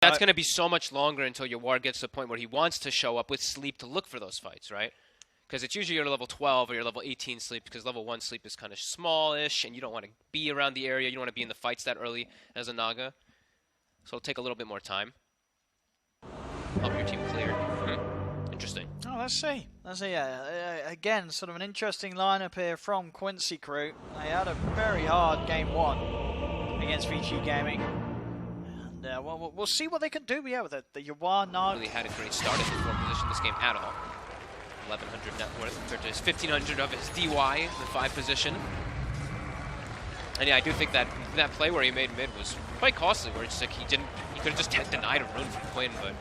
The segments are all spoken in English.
That's going to be so much longer until your War gets to the point where he wants to show up with sleep to look for those fights, right? Because it's usually your level 12 or your level 18 sleep, because level 1 sleep is kind of smallish, and you don't want to be around the area. You don't want to be in the fights that early as a Naga. So it'll take a little bit more time. Help your team clear. Interesting. Oh, let's see. Again, sort of an interesting lineup here from Quincy crew. They had a very hard game 1 against Vici Gaming. And well, we'll see what they can do with the Yawar Naga. Really had a great start in the 4th position this game at all. 1,100 net worth compared to his 1,500 of his DY in the 5 position. And yeah, I do think that play where he made mid was quite costly, where it's like he could have just denied a rune from Quinn, but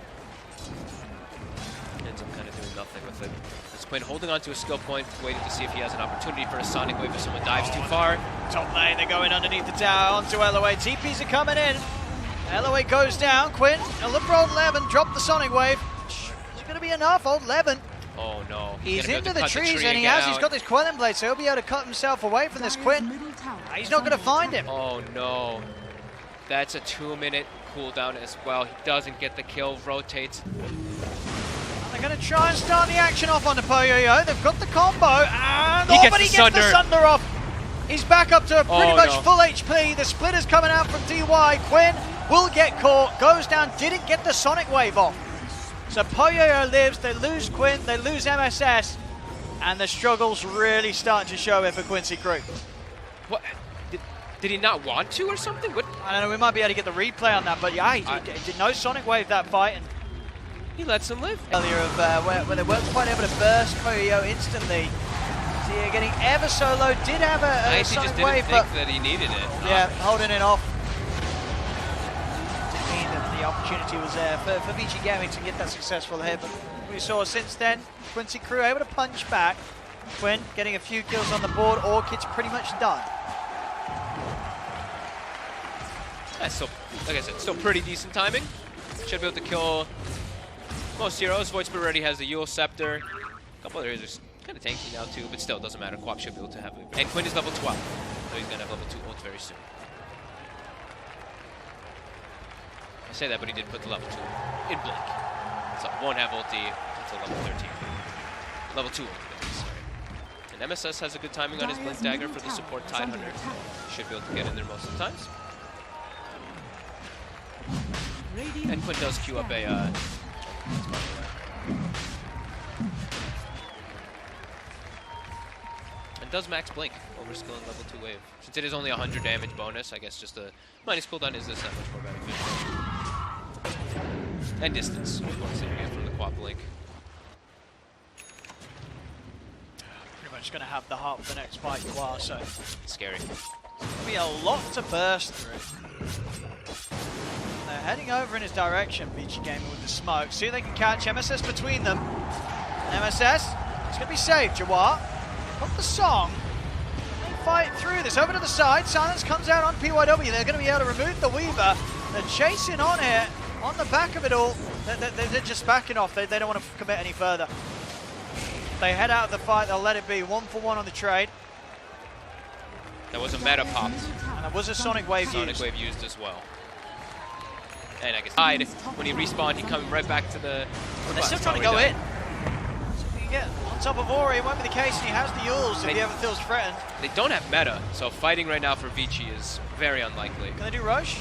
ends up kind of doing nothing with it. It's Quinn holding on to a skill point, waiting to see if he has an opportunity for a Sonic Wave if someone dives too far. Top lane, they're going underneath the tower onto LOA. TPs are coming in. LOA goes down. Quinn, look for Old Levin, drop the Sonic Wave. Is it going to be enough? Old Levin. Oh no. He's into the trees and he's got this Quelling Blade, so he'll be able to cut himself away from this Quinn. He's not going to find him. Oh no. That's a 2-minute cooldown as well. He doesn't get the kill, rotates. They're going to try and start the action off on the Poyoyo. They've got the combo, and he gets the Sunder off. He's back up to pretty much full HP. The Splitter's coming out from DY. Quinn will get caught, goes down, didn't get the Sonic Wave off. So Poyoyo lives, they lose Quinn, they lose MSS, and the struggle's really starting to show here for Quincy crew. What? Did he not want to or something? What? I don't know, we might be able to get the replay on that, but yeah, he did no Sonic Wave that fight. And he lets him live. Earlier of where they weren't quite able to burst Poyoyo instantly. So yeah, getting ever so low, did have a Sonic just Wave, didn't think that he needed it. Yeah, holding it off. Didn't mean that the opportunity was there for Vici Gaming to get that successful hit, but we saw since then, Quincy crew able to punch back. Quinn getting a few kills on the board, Orchid's pretty much done. That's still, like I said, still pretty decent timing. Should be able to kill most heroes. Void Spirit already has the Yule Scepter. A couple other heroes are kind of tanky now too, but still, doesn't matter. Quap should be able to have it. And Quinn is level 12, so he's going to have level 2 ult very soon. I say that, but he did put the level 2 in Blink. So won't have ulti until level 13. Level 2 ulti, sorry. And MSS has a good timing on his Blink Dagger for the support Tide Hunter. Should be able to get in there most of the times. And Quinn does queue up a and does max Blink over skill and level 2 wave. Since it is only 100 damage bonus, I guess just the minus cooldown is this that much more beneficial. And distance, of course, that you get from the Quap Blink. Pretty much going to have the heart for the next fight you are, so it's scary. There'll be a lot to burst through. They're heading over in his direction, Vici Gaming with the smoke. See if they can catch MSS between them. MSS, it's going to be safe. Jawar, got the song. They fight through this. Over to the side. Silence comes out on PYW. They're going to be able to remove the Weaver. They're chasing on here. On the back of it all, they're just backing off. They don't want to commit any further. They head out of the fight. They'll let it be 1-for-1 on the trade. There was a meta popped. And there was a Sonic Wave used. Sonic Wave used as well. And I guess died. When he respawned, he coming right back to the... They're still trying to go in. So if you can get on top of Ori, it won't be the case, and he has the Yules if he ever feels threatened. They don't have meta, so fighting right now for Vici is very unlikely. Can they do Roche?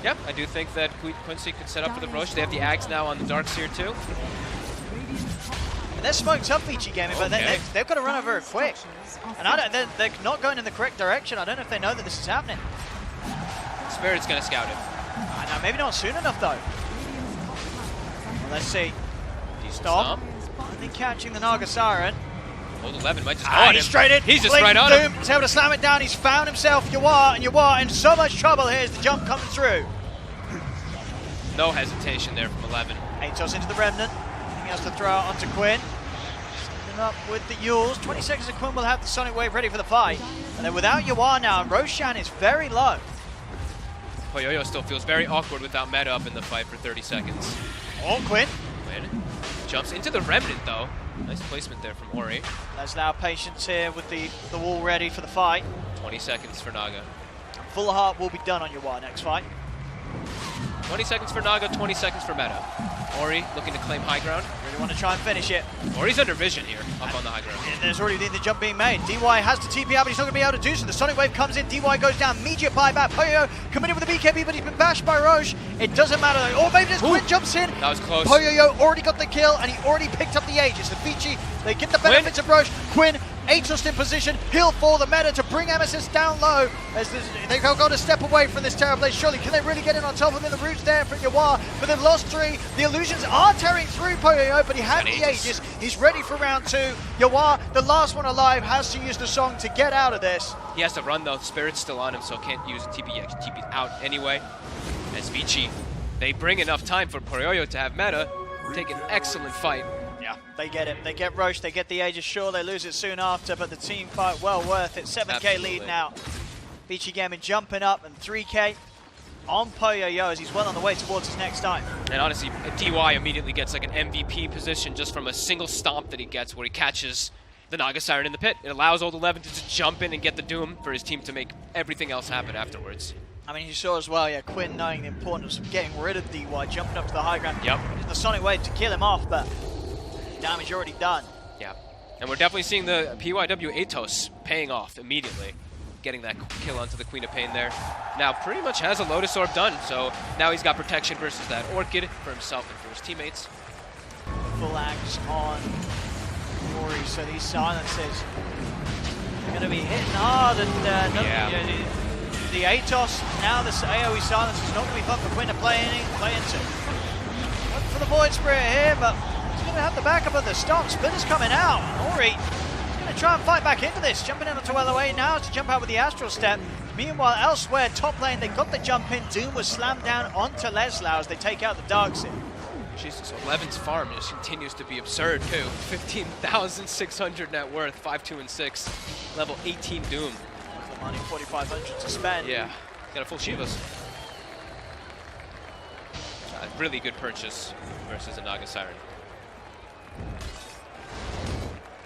Yep, I do think that Quincy could set up for the Roche. They have the Ags now on the Darkseer too. And they're smoked up Vici Gaming, but they've got to run over it quick. And they're not going in the correct direction. I don't know if they know that this is happening. Spirit's going to scout it. I know, maybe not soon enough though. Well, let's see. Stop. I think catching the Naga Siren. Old 11 might just go on him. He's straight in. He's just right on him. He's able to slam it down. He's found himself Yawar, and Yawar in so much trouble here as the jump coming through. No hesitation there from 11. Atos into the Remnant. He has to throw out onto Quinn. Setting up with the Yules. 20 seconds and Quinn will have the Sonic Wave ready for the fight. And then without Yawar now, and Roshan is very low. Poyoyo still feels very awkward without meta up in the fight for 30 seconds. Oh, Quinn. Quinn jumps into the Remnant though. Nice placement there from Ori. There's now patience here with the wall ready for the fight. 20 seconds for Naga. Full heart will be done on Yawar next fight. 20 seconds for Naga, 20 seconds for Meta. Ori looking to claim high ground. Really want to try and finish it. Ori's under vision here, up on the high ground. And there's already the jump being made. DY has to TP out, but he's not going to be able to do so. The Sonic Wave comes in, DY goes down, immediate buyback. Poyo committed with the BKB, but he's been bashed by Roche. It doesn't matter though. Or maybe just Quinn jumps in. That was close. Poyo already got the kill, and he already picked up the Aegis. The Vici, they get the benefits of Roche. Quinn, Atos in position. He'll fall the Meta to bring MSS down low. As they've got to step away from this Terror Blaze. Surely, can they really get in on top of him? The root's there for Yawar, but they've lost 3. The illusions are tearing through Poyo, but he had the Aegis. He's ready for round 2. Yawar, the last one alive, has to use the song to get out of this. He has to run though. Spirit's still on him, so can't use TP yet. TP's out anyway. As Vici, they bring enough time for Poyo to have Meta take an excellent fight. Yeah, they get it. They get Roche, they get the Aegis. Sure, they lose it soon after, but the team fight well worth it. 7k Absolutely. lead now. Vici Gaming jumping up, and 3k on Poyo as he's well on the way towards his next time. And honestly, DY immediately gets like an MVP position just from a single stomp that he gets where he catches the Naga Siren in the pit. It allows Old 11 to just jump in and get the Doom for his team to make everything else happen afterwards. I mean, you saw as well, yeah, Quinn knowing the importance of getting rid of DY, jumping up to the high ground. Yep. The Sonic Wave to kill him off, but damage already done. Yeah. And we're definitely seeing the PYW Atos paying off immediately. Getting that kill onto the Queen of Pain there. Now pretty much has a Lotus Orb done, so now he's got protection versus that Orchid for himself and for his teammates. Full axe on Ori, so these silences are going to be hitting hard, and the Atos, now this AoE silence is not going to be fun for Quinn to play into. Looking for the Void Spirit here, but he's going to have the backup of the stock. Splinter's coming out. Ori is going to try and fight back into this. Jumping into LOA now to jump out with the Astral Step. Meanwhile, elsewhere, top lane, they got the jump in. Doom was slammed down onto Leslau as they take out the Darkseid. Jesus, 11's farm just continues to be absurd too. 15,600 net worth, 5, 2, and 6. Level 18 Doom. Money, 4,500 to spend. Yeah, got a full Shivas. Really good purchase versus a Naga Siren.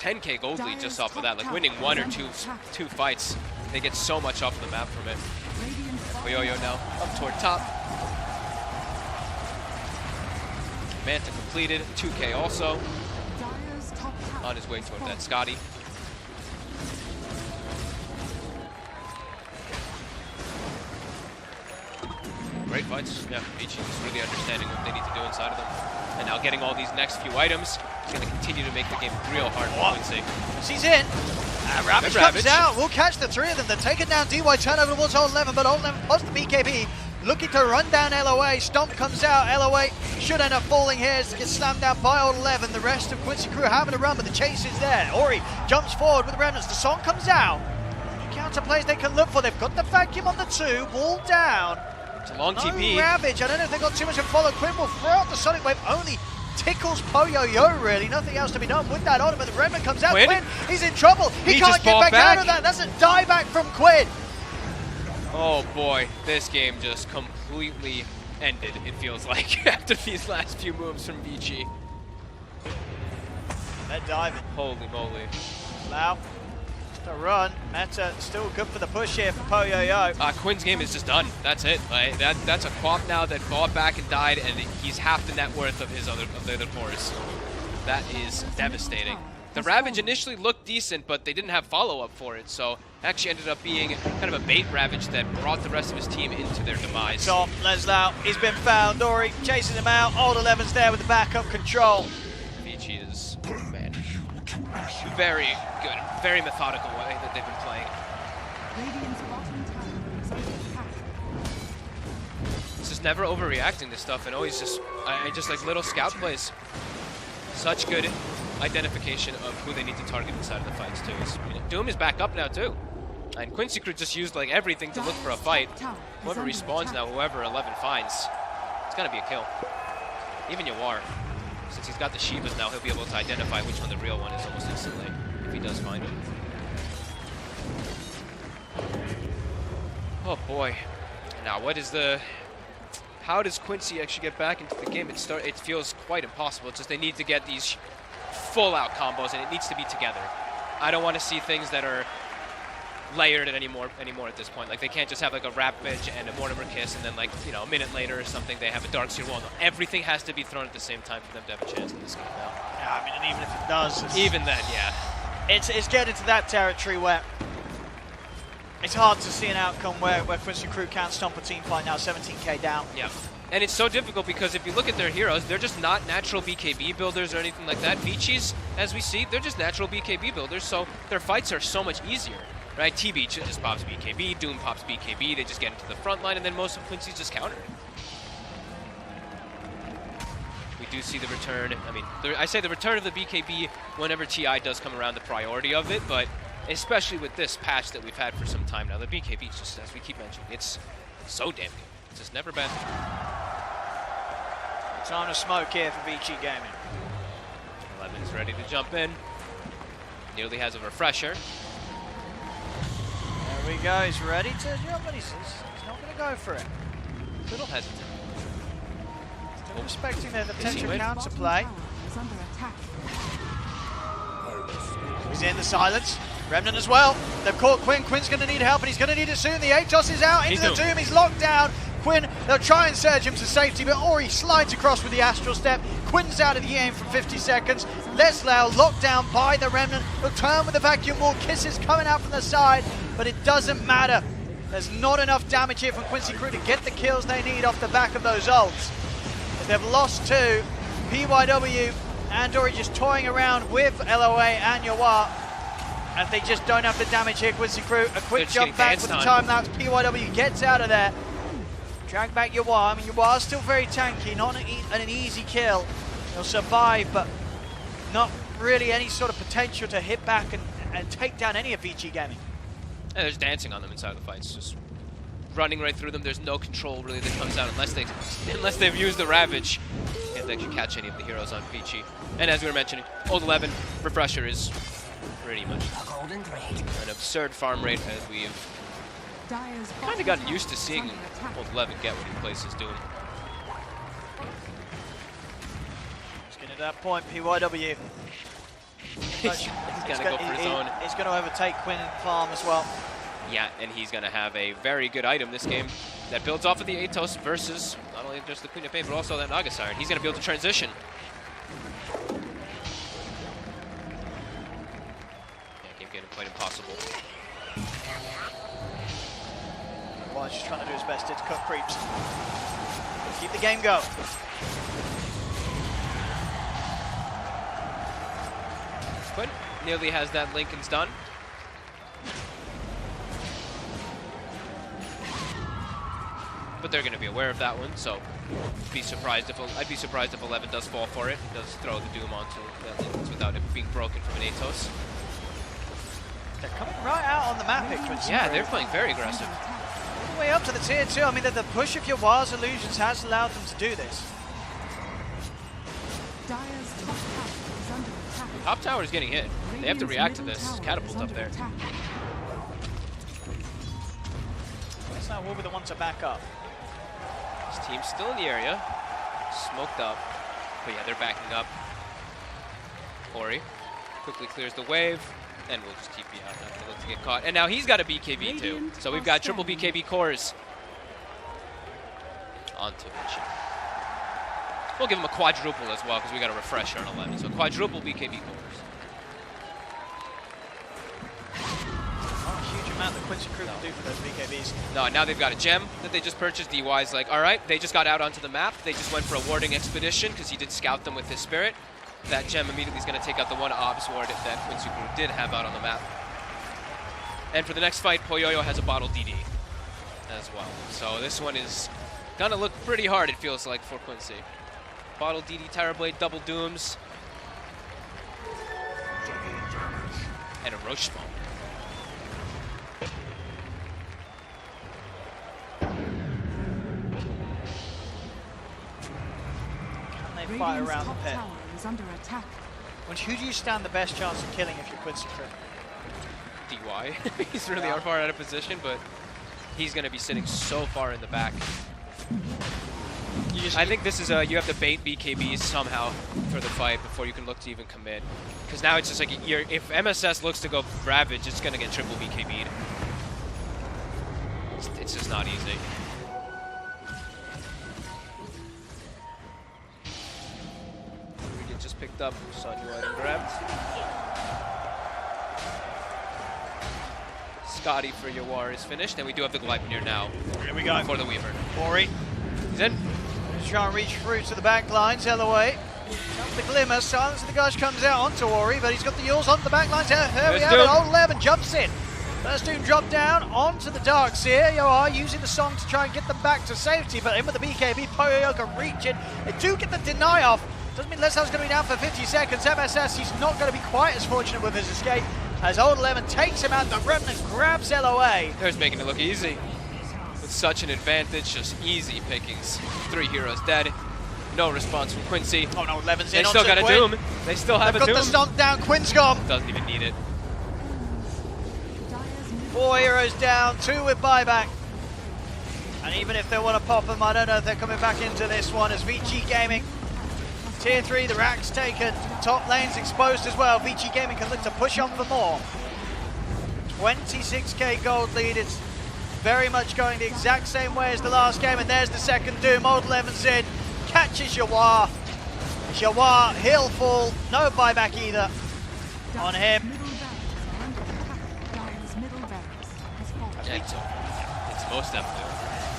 10k gold lead just off of that, like winning 1 or 2 fights. They get so much off the map from it. Poyo now up toward top. Manta completed, 2k also. On his way toward that Scotty. Great fights, yeah. Vici is really understanding what they need to do inside of them. And now getting all these next few items is going to continue to make the game real hard for Quincy. She's in. Ravage comes out. We'll catch the 3 of them. They're taking down DY, turnover towards Old 11, but Old 11 plus the BKB. Looking to run down LOA. Stomp comes out. LOA should end up falling here. Gets slammed down by Old 11. The rest of Quincy crew having a run, but the chase is there. Ori jumps forward with the remnants. The song comes out. Counter plays they can look for. They've got the vacuum on the 2. Wall down. It's a long TP. Ravage. I don't know if they got too much to follow. Quinn will throw out the Sonic Wave. Only tickles Poyo really. Nothing else to be done with that on him. But the Remnant comes out. Quinn, he's in trouble. He can't get back out of that. That's a dieback from Quinn. Oh boy, this game just completely ended, it feels like, after these last few moves from Vici. They're diving. Holy moly. Lau. To run. Meta still good for the push here for Poyo. Quinn's game is just done. That's it. That's a quap now that fought back and died, and he's half the net worth of the other cores. That is devastating. The Ravage initially looked decent, but they didn't have follow-up for it, so actually ended up being kind of a bait Ravage that brought the rest of his team into their demise. Top, Leslau, he's been found. Ori chases him out. Old 11's there with the backup control. Vici is, man, very good, very methodical way that they've been playing. It's just never overreacting to stuff and always just, I just like little scout plays. Such good identification of who they need to target inside of the fights too. Doom is back up now too. And Quincy crew just used like everything to look for a fight. Whoever respawns now, whoever 11 finds, it's gonna be a kill. Even Yawar, since he's got the Shivas now, he'll be able to identify which one the real one is almost instantly, if he does find him. Oh boy. Now how does Quincy actually get back into the game? It feels quite impossible. It's just they need to get these full out combos and it needs to be together. I don't want to see things that are layered it anymore at this point. Like, they can't just have like a Ravage and a Mortimer Kiss, and then like, you know, a minute later or something they have a Darkseer wall. No, everything has to be thrown at the same time for them to have a chance in this game now. Yeah, I mean, and even if it does, even then, yeah, it's getting to that territory where it's hard to see an outcome where Quincy Crew can stomp a team fight now, 17k down. Yeah. And it's so difficult because if you look at their heroes, they're just not natural BKB builders or anything like that. Vici's, as we see, they're just natural BKB builders, so their fights are so much easier, right? TB just pops BKB, Doom pops BKB, they just get into the front line, and then most of Quincy's just countered. We do see the return. I mean, I say the return of the BKB whenever TI does come around, the priority of it, but especially with this patch that we've had for some time now, the BKB is just, as we keep mentioning, it's so damn good. It's just never been. Time to smoke here for Vici Gaming. 11's ready to jump in. Nearly has a refresher. There we go, he's ready to jump, but he's not going to go for it. A little hesitant. Still respecting the potential counter play. He's in the silence. Remnant as well. They've caught Quinn. Quinn's going to need help, and he's going to need it soon. The Atos is out into the Doom. He's locked down. Quinn, they'll try and surge him to safety, but Ori slides across with the Astral Step. Quinn's out of the aim for 50 seconds. Leslau locked down by the Remnant. He'll turn with the Vacuum Wall. Kisses coming out from the side, but it doesn't matter. There's not enough damage here from Quincy Crew to get the kills they need off the back of those ults. They've lost two. PYW and Ori just toying around with LOA and Yawar. And they just don't have the damage here, Quincy Crew. A quick jump back with the time lapse. PYW gets out of there. Drag back Yawar. I mean, Yawar's still very tanky, not an easy kill. He'll survive, but not really any sort of potential to hit back and take down any of Vici Gaming. And there's dancing on them inside the fights, just running right through them. There's no control really that comes out unless they've used the Ravage. Can't actually catch any of the heroes on Vici. And as we were mentioning, Old 11 refresher is pretty much an absurd farm rate, as we've kind of gotten used to seeing Old 11 get what he places Doom. Just getting to that point, PYW. He's going to go for his own. He's going to overtake Quinn and farm as well. Yeah, and he's going to have a very good item this game that builds off of the Atos versus not only just the Queen of Pain, but also that Naga Siren. He's going to be able to transition. Getting quite impossible. Well, he's just trying to do his best to cut creeps. Keep the game going. Quinn nearly has that Lincoln's done. But they're going to be aware of that one, so I'd be surprised if 11 does fall for it. He does throw the Doom onto that Lincoln's without it being broken from an Atos. They're coming right out on the map, Quincy. Yeah, they're playing very aggressive. All the way up to the tier 2. I mean, the push of Yawar's illusions has allowed them to do this. Top tower is getting hit. They have to react to this catapult up there. Leslau will be the one to back up. This team's still in the area, smoked up, but yeah, they're backing up. Ori quickly clears the wave. And we'll just TP out, not gonna look to get caught. And now he's got a BKB too. So we've got triple BKB cores onto Vici. We'll give him a quadruple as well, because we got a refresher on 11. So quadruple BKB cores. Not a huge amount that Quincy Crew can do for those BKBs. No, now they've got a gem that they just purchased. DY's like, all right, they just got out onto the map. They just went for a warding expedition, because he did scout them with his spirit. That gem immediately is going to take out the one obs ward that Quincy Crew did have out on the map. And for the next fight, Poyoyo has a bottle DD as well. So this one is going to look pretty hard, it feels like, for Quincy. Bottle DD, Terrorblade, double Dooms. And a Roche Spawn. Can they fight around the pit? Under attack. Who do you stand the best chance of killing if you're Quincy Crew? DY. He's really far out of position, but he's going to be sitting so far in the back. I think this is you have to bait BKBs somehow for the fight before you can look to even commit. Because now it's just like, if MSS looks to go Ravage, it's going to get triple BKB'd. It's just not easy. Ingredient just picked up, saw new item grabbed. Scotty for Yawar is finished, and we do have the Gleipnir now. Here we go. For the Weaver. Ori. He's in. He's trying to reach through to the back lines, away. Jump the Glimmer, Silence of the Gush comes out onto Ori, but he's got the Yules on the back lines. Here we have it, Old 11 jumps in. First Doom dropped down onto the Darkseer. Yawar using the song to try and get them back to safety, but in with the BKB, Poyo can reach it. They do get the deny off. Doesn't mean Leslow's going to be down for 50 seconds. MSS, he's not going to be quite as fortunate with his escape as Old 11 takes him out. The Remnant grabs LOA. They're just making it look easy. With such an advantage, just easy pickings. 3 heroes dead. No response from Quincy. Oh no, 11's in. They still got a Doom. They still have a Doom. They've got the stomp down. Quinn's gone. Doesn't even need it. 4 heroes down, 2 with buyback. And even if they want to pop them, I don't know if they're coming back into this one as Vici Gaming. Tier 3, the rack's taken. Top lane's exposed as well. Vici Gaming can look to push on for more. 26k gold lead. It's very much going the exact same way as the last game. And there's the second Doom. Old 11's in. Catches Yawar. Yawar, he'll fall. No buyback either on him. Yeah, it's most definitely.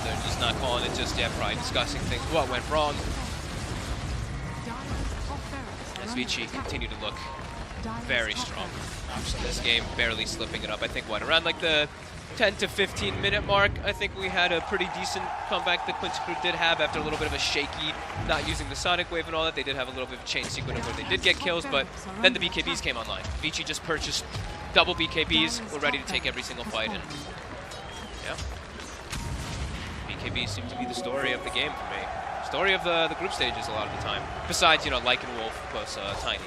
They're just not calling it just yet, probably discussing things. What went wrong? As Vici continue to look very strong. This game barely slipping it up. I think what, around like the 10 to 15 minute mark, I think we had a pretty decent comeback the Quincy crew did have after a little bit of a shaky, not using the Sonic Wave and all that. They did have a little bit of a chain sequence where they did get kills, but then the BKBs came online. Vici just purchased double BKBs. We're ready to take every single fight. And yeah, BKBs seem to be the story of the game for me. Story of the group stages a lot of the time. Besides, you know, Lycan Wolf plus Tiny.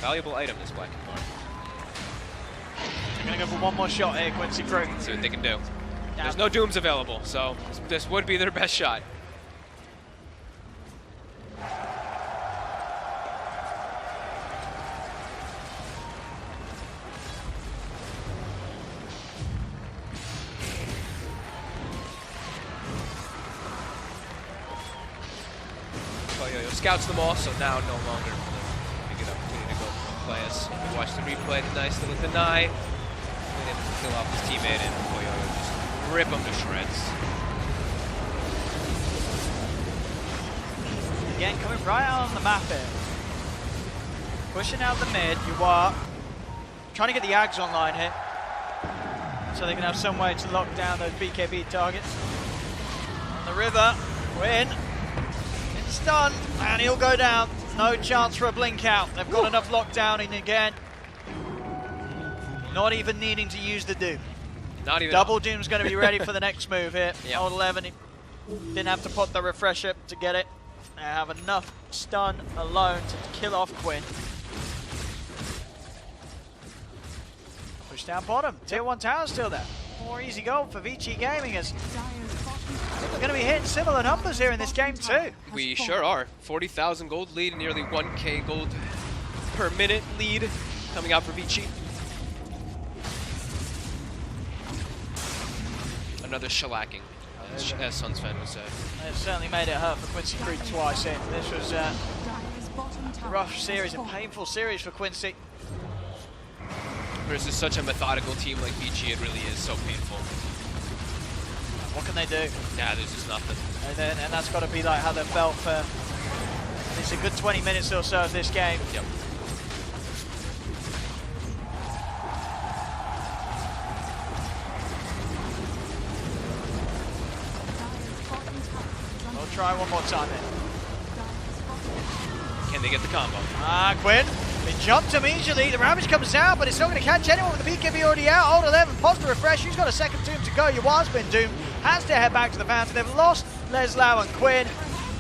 Valuable item, this Black and Mark. They're going to go for one more shot here, Quincy crew. See what they can do. There's no Dooms available, so this would be their best shot. Scouts them all, so now no longer a good opportunity to go play us. We watch the replay, nice little deny. Been able to kill off his teammate and Poyo just rip him to shreds. Again, coming right out on the map here. Pushing out the mid, Yawar. Trying to get the Ags online here. So they can have some way to lock down those BKB targets. On the river, win. Stunned, and he'll go down. No chance for a blink out. They've got enough lockdown in again. Not even needing to use the Doom. Not even. Double Doom's going to be ready for the next move here. Yep. Old 11 didn't have to put the refresher to get it. They have enough stun alone to kill off Quinn. Push down bottom. Tier 1 tower still there. More easy gold for Vici Gaming as I think we're going to be hitting similar numbers here in this game too. We sure are. 40,000 gold lead, nearly 1k gold per minute lead coming out for Vici. Another shellacking, as Suns fan would say. It certainly made it hurt for Quincy Creek twice in. This was a rough series, a painful series for Quincy. Versus such a methodical team like Vici, it really is so painful. What can they do? Yeah, there's just nothing. And that's got to be like how they felt for at least a good 20 minutes or so of this game. Yep. We'll try one more time here. Can they get the combo? Quinn. They jumped immediately. The Ravage comes out, but it's not going to catch anyone with the BKB already out. Old 11 pops the refresh. He's got a second Doom to go. Yawar's been doomed. Has to head back to the fountain. They've lost Leslau and Quinn.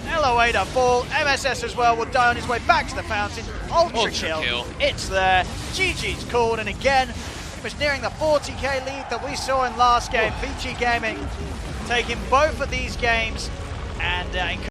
LOA to fall. MSS as well will die on his way back to the fountain. Ultra kill. It's there. GG's called. And again, it was nearing the 40k lead that we saw in last game. Vici Gaming taking both of these games and